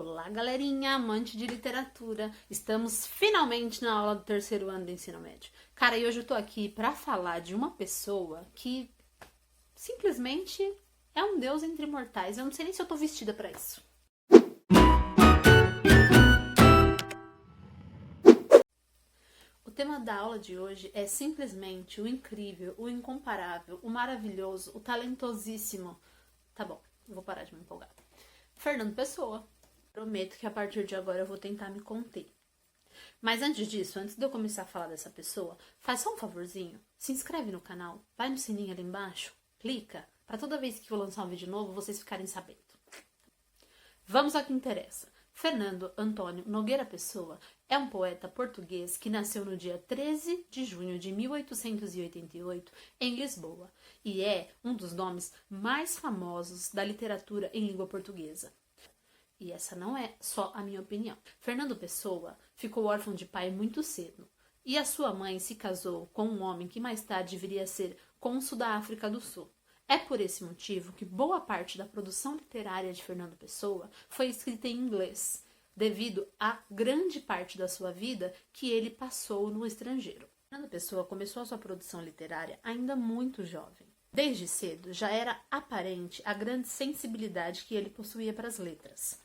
Olá, galerinha, amante de literatura. Estamos finalmente na aula do terceiro ano do ensino médio. Cara, e hoje eu tô aqui pra falar de uma pessoa que simplesmente é um deus entre mortais. Eu não sei nem se eu tô vestida pra isso. O tema da aula de hoje é simplesmente o incrível, o incomparável, o maravilhoso, o talentosíssimo. Tá bom, eu vou parar de me empolgar. Fernando Pessoa. Prometo que a partir de agora eu vou tentar me conter. Mas antes disso, antes de eu começar a falar dessa pessoa, faz só um favorzinho, se inscreve no canal, vai no sininho ali embaixo, clica, para toda vez que eu lançar um vídeo novo, vocês ficarem sabendo. Vamos ao que interessa. Fernando Antônio Nogueira Pessoa é um poeta português que nasceu no dia 13 de junho de 1888 em Lisboa e é um dos nomes mais famosos da literatura em língua portuguesa. E essa não é só a minha opinião. Fernando Pessoa ficou órfão de pai muito cedo e a sua mãe se casou com um homem que mais tarde viria a ser cônsul da África do Sul. É por esse motivo que boa parte da produção literária de Fernando Pessoa foi escrita em inglês, devido à grande parte da sua vida que ele passou no estrangeiro. Fernando Pessoa começou a sua produção literária ainda muito jovem. Desde cedo já era aparente a grande sensibilidade que ele possuía para as letras.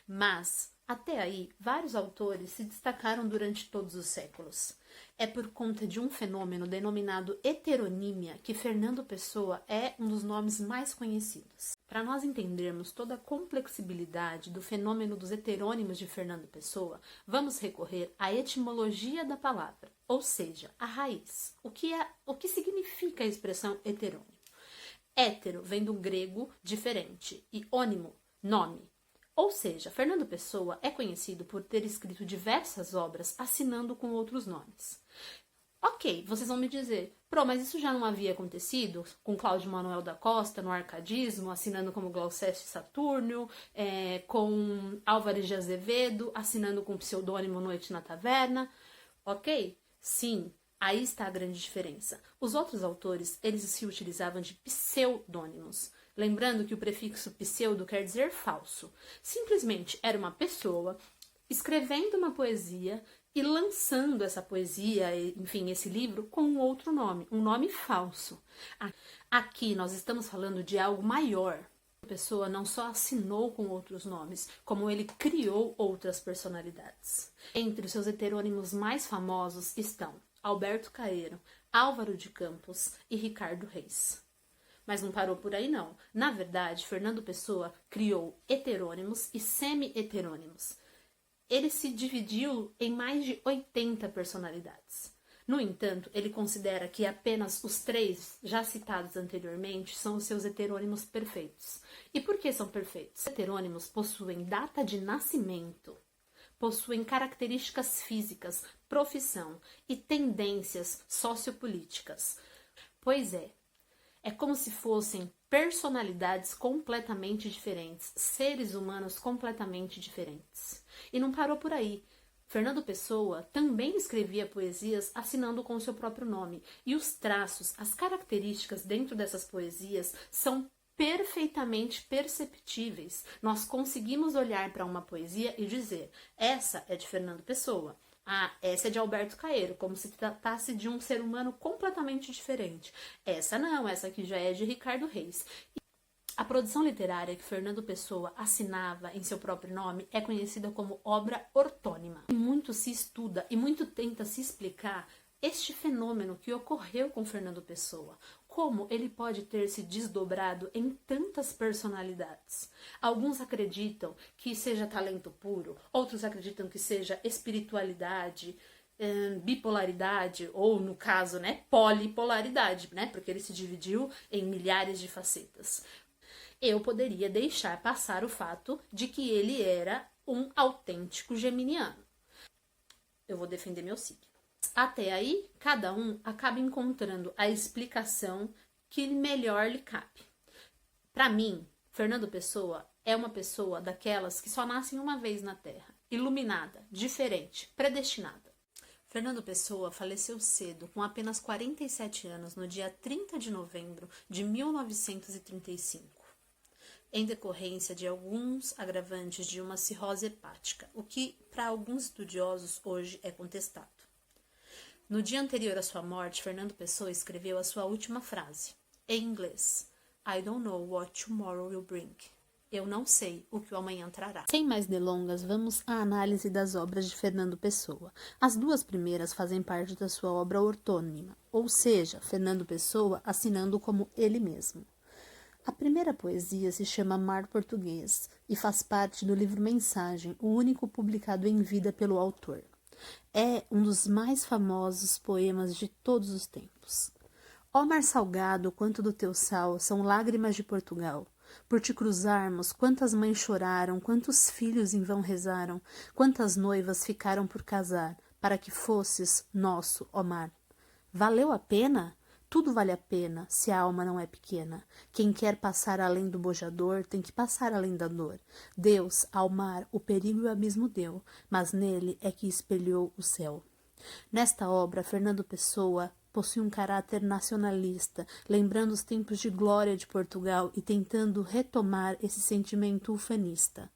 Mas, até aí, vários autores se destacaram durante todos os séculos. É por conta de um fenômeno denominado heteronímia que Fernando Pessoa é um dos nomes mais conhecidos. Para nós entendermos toda a complexibilidade do fenômeno dos heterônimos de Fernando Pessoa, vamos recorrer à etimologia da palavra, ou seja, a raiz. O que significa a expressão heterônimo? Hétero vem do grego diferente e ônimo, nome. Ou seja, Fernando Pessoa é conhecido por ter escrito diversas obras assinando com outros nomes. Ok, vocês vão me dizer, mas isso já não havia acontecido com Cláudio Manuel da Costa no Arcadismo, assinando como Glouceste Saturnio, com Álvares de Azevedo, assinando com o pseudônimo Noite na Taverna? Ok? Sim, aí está a grande diferença. Os outros autores, eles se utilizavam de pseudônimos. Lembrando que o prefixo pseudo quer dizer falso. Simplesmente era uma pessoa escrevendo uma poesia e lançando essa poesia, enfim, esse livro, com um outro nome, um nome falso. Aqui nós estamos falando de algo maior. A pessoa não só assinou com outros nomes, como ele criou outras personalidades. Entre os seus heterônimos mais famosos estão Alberto Caeiro, Álvaro de Campos e Ricardo Reis. Mas não parou por aí não. Na verdade, Fernando Pessoa criou heterônimos e semi-heterônimos. Ele se dividiu em mais de 80 personalidades. No entanto, ele considera que apenas os 3 já citados anteriormente são os seus heterônimos perfeitos. E por que são perfeitos? Os heterônimos possuem data de nascimento, possuem características físicas, profissão e tendências sociopolíticas. Pois é como se fossem personalidades completamente diferentes, seres humanos completamente diferentes. E não parou por aí. Fernando Pessoa também escrevia poesias assinando com o seu próprio nome. E os traços, as características dentro dessas poesias são perfeitamente perceptíveis. Nós conseguimos olhar para uma poesia e dizer, essa é de Fernando Pessoa. Essa é de Alberto Caeiro, como se tratasse de um ser humano completamente diferente. Essa não, essa aqui já é de Ricardo Reis. A produção literária que Fernando Pessoa assinava em seu próprio nome é conhecida como obra ortônima. E muito se estuda e muito tenta se explicar este fenômeno que ocorreu com Fernando Pessoa. Como ele pode ter se desdobrado em tantas personalidades? Alguns acreditam que seja talento puro, outros acreditam que seja espiritualidade, bipolaridade, ou no caso, polipolaridade, porque ele se dividiu em milhares de facetas. Eu poderia deixar passar o fato de que ele era um autêntico geminiano. Eu vou defender meu signo. Até aí, cada um acaba encontrando a explicação que melhor lhe cabe. Para mim, Fernando Pessoa é uma pessoa daquelas que só nascem uma vez na Terra, iluminada, diferente, predestinada. Fernando Pessoa faleceu cedo, com apenas 47 anos, no dia 30 de novembro de 1935. em decorrência de alguns agravantes de uma cirrose hepática, o que, para alguns estudiosos, hoje é contestado. No dia anterior à sua morte, Fernando Pessoa escreveu a sua última frase, em inglês: I don't know what tomorrow will bring. Eu não sei o que o amanhã trará. Sem mais delongas, vamos à análise das obras de Fernando Pessoa. As duas primeiras fazem parte da sua obra ortônima, ou seja, Fernando Pessoa assinando como ele mesmo. A primeira poesia se chama Mar Português e faz parte do livro Mensagem, o único publicado em vida pelo autor. É um dos mais famosos poemas de todos os tempos. Ó mar salgado, quanto do teu sal são lágrimas de Portugal. Por te cruzarmos, quantas mães choraram, quantos filhos em vão rezaram, quantas noivas ficaram por casar, para que fosses nosso, ó mar. Valeu a pena? Tudo vale a pena, se a alma não é pequena. Quem quer passar além do bojador, tem que passar além da dor. Deus, ao mar, o perigo e o abismo deu, mas nele é que espelhou o céu. Nesta obra, Fernando Pessoa possui um caráter nacionalista, lembrando os tempos de glória de Portugal e tentando retomar esse sentimento ufanista.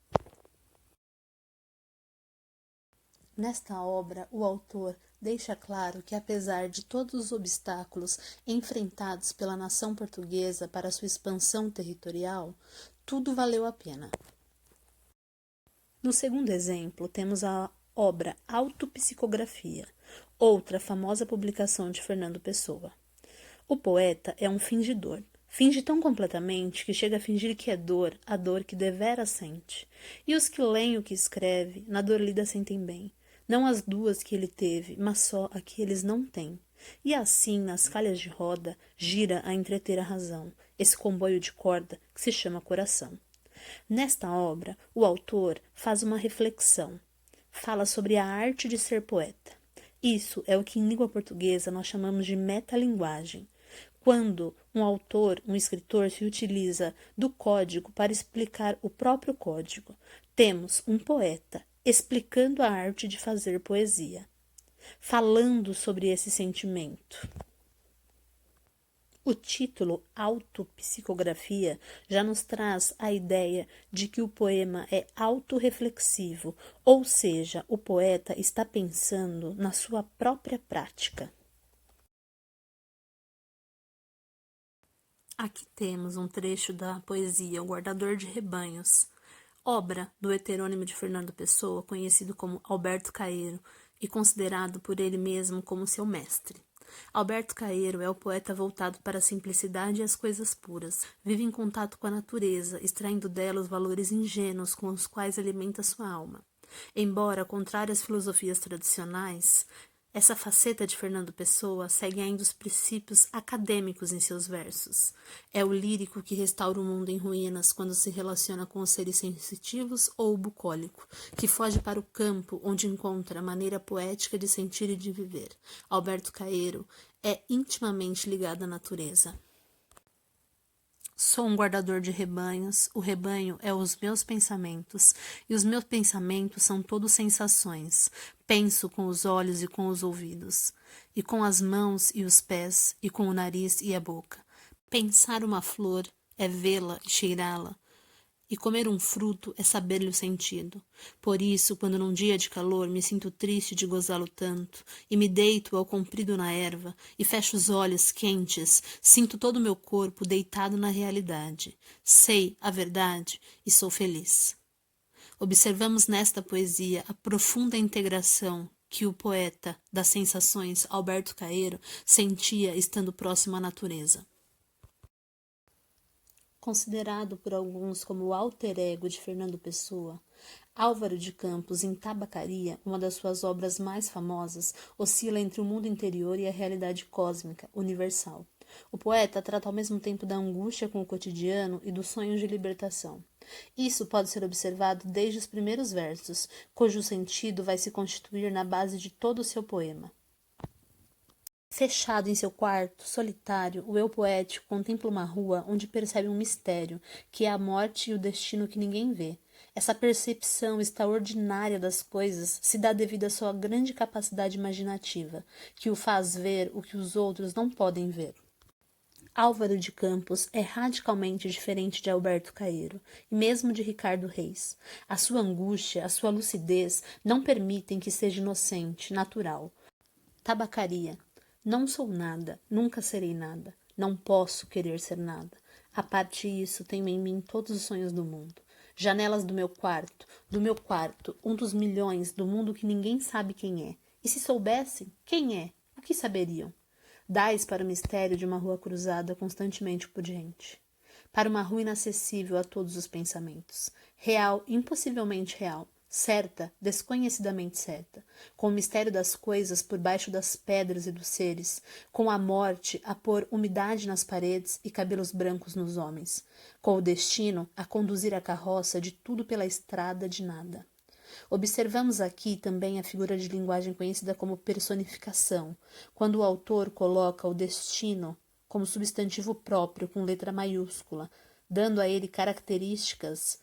Nesta obra, o autor deixa claro que, apesar de todos os obstáculos enfrentados pela nação portuguesa para sua expansão territorial, tudo valeu a pena. No segundo exemplo, temos a obra Autopsicografia, outra famosa publicação de Fernando Pessoa. O poeta é um fingidor. Finge tão completamente que chega a fingir que é dor, a dor que devera sente. E os que leem o que escreve, na dor lida sentem bem. Não as duas que ele teve, mas só a que eles não têm. E assim, nas calhas de roda, gira a entreter a razão, esse comboio de corda que se chama coração. Nesta obra, o autor faz uma reflexão. Fala sobre a arte de ser poeta. Isso é o que em língua portuguesa nós chamamos de metalinguagem. Quando um autor, um escritor se utiliza do código para explicar o próprio código, temos um poeta explicando a arte de fazer poesia, falando sobre esse sentimento. O título Autopsicografia já nos traz a ideia de que o poema é autorreflexivo, ou seja, o poeta está pensando na sua própria prática. Aqui temos um trecho da poesia O Guardador de Rebanhos, obra do heterônimo de Fernando Pessoa, conhecido como Alberto Caeiro e considerado por ele mesmo como seu mestre. Alberto Caeiro é o poeta voltado para a simplicidade e as coisas puras. Vive em contato com a natureza, extraindo dela os valores ingênuos com os quais alimenta sua alma. Embora contrária às filosofias tradicionais, essa faceta de Fernando Pessoa segue ainda os princípios acadêmicos em seus versos. É o lírico que restaura o mundo em ruínas quando se relaciona com os seres sensitivos ou o bucólico, que foge para o campo onde encontra a maneira poética de sentir e de viver. Alberto Caeiro é intimamente ligado à natureza. Sou um guardador de rebanhos, o rebanho é os meus pensamentos, e os meus pensamentos são todos sensações. Penso com os olhos e com os ouvidos, e com as mãos e os pés, e com o nariz e a boca. Pensar uma flor é vê-la e cheirá-la, e comer um fruto é saber-lhe o sentido. Por isso, quando num dia de calor me sinto triste de gozá-lo tanto, e me deito ao comprido na erva, e fecho os olhos quentes, sinto todo o meu corpo deitado na realidade. Sei a verdade e sou feliz. Observamos nesta poesia a profunda integração que o poeta das sensações, Alberto Caeiro, sentia estando próximo à natureza. Considerado por alguns como o alter ego de Fernando Pessoa, Álvaro de Campos, em Tabacaria, uma das suas obras mais famosas, oscila entre o mundo interior e a realidade cósmica, universal. O poeta trata ao mesmo tempo da angústia com o cotidiano e dos sonhos de libertação. Isso pode ser observado desde os primeiros versos, cujo sentido vai se constituir na base de todo o seu poema. Fechado em seu quarto, solitário, o eu poético contempla uma rua onde percebe um mistério, que é a morte e o destino que ninguém vê. Essa percepção extraordinária das coisas se dá devido à sua grande capacidade imaginativa, que o faz ver o que os outros não podem ver. Álvaro de Campos é radicalmente diferente de Alberto Caeiro e mesmo de Ricardo Reis. A sua angústia, a sua lucidez não permitem que seja inocente, natural. Tabacaria. Não sou nada, nunca serei nada. Não posso querer ser nada. A parte disso, tenho em mim todos os sonhos do mundo. Janelas do meu quarto, um dos milhões do mundo que ninguém sabe quem é. E se soubessem, quem é? O que saberiam? Dais para o mistério de uma rua cruzada constantemente por gente. Para uma rua inacessível a todos os pensamentos. Real, impossivelmente real. Certa, desconhecidamente certa, com o mistério das coisas por baixo das pedras e dos seres, com a morte a pôr umidade nas paredes e cabelos brancos nos homens, com o destino a conduzir a carroça de tudo pela estrada de nada. Observamos aqui também a figura de linguagem conhecida como personificação, quando o autor coloca o destino como substantivo próprio com letra maiúscula, dando a ele características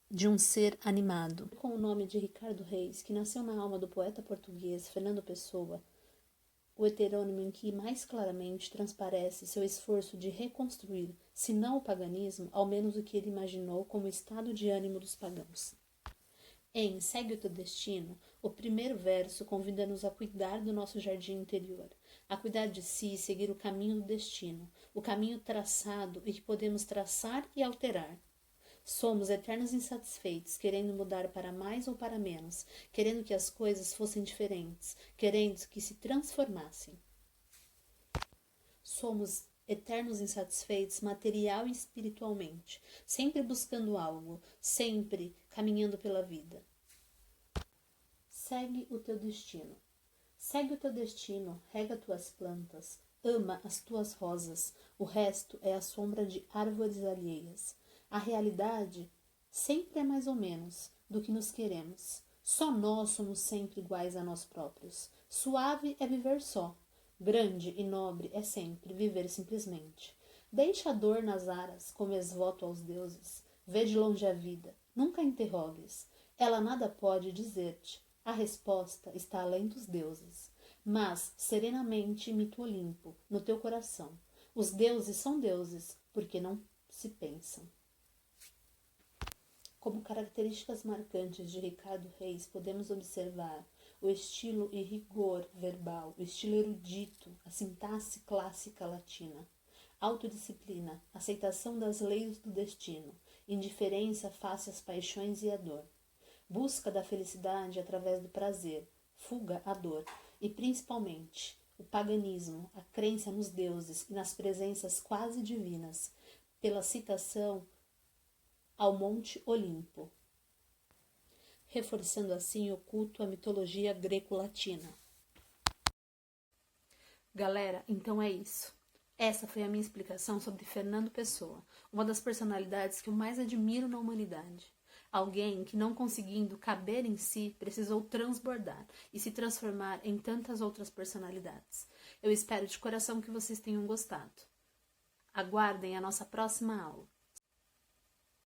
de um ser animado. Com o nome de Ricardo Reis, que nasceu na alma do poeta português Fernando Pessoa, o heterônimo em que mais claramente transparece seu esforço de reconstruir, se não o paganismo, ao menos o que ele imaginou como estado de ânimo dos pagãos. Em Segue o Teu Destino, o primeiro verso convida-nos a cuidar do nosso jardim interior, a cuidar de si e seguir o caminho do destino, o caminho traçado e que podemos traçar e alterar. Somos eternos insatisfeitos, querendo mudar para mais ou para menos, querendo que as coisas fossem diferentes, querendo que se transformassem. Somos eternos insatisfeitos material e espiritualmente, sempre buscando algo, sempre caminhando pela vida. Segue o teu destino. Segue o teu destino, rega tuas plantas, ama as tuas rosas, o resto é a sombra de árvores alheias. A realidade sempre é mais ou menos do que nos queremos. Só nós somos sempre iguais a nós próprios. Suave é viver só. Grande e nobre é sempre viver simplesmente. Deixa a dor nas aras como exvoto aos deuses. Vê de longe a vida. Nunca a interrogues. Ela nada pode dizer-te. A resposta está além dos deuses. Mas serenamente imita o Olimpo no teu coração. Os deuses são deuses porque não se pensam. Como características marcantes de Ricardo Reis, podemos observar o estilo e rigor verbal, o estilo erudito, a sintaxe clássica latina, autodisciplina, aceitação das leis do destino, indiferença face às paixões e à dor, busca da felicidade através do prazer, fuga à dor e, principalmente, o paganismo, a crença nos deuses e nas presenças quase divinas, pela citação ao Monte Olimpo, reforçando assim o culto à mitologia greco-latina. Galera, então é isso. Essa foi a minha explicação sobre Fernando Pessoa, uma das personalidades que eu mais admiro na humanidade. Alguém que, não conseguindo caber em si, precisou transbordar e se transformar em tantas outras personalidades. Eu espero de coração que vocês tenham gostado. Aguardem a nossa próxima aula.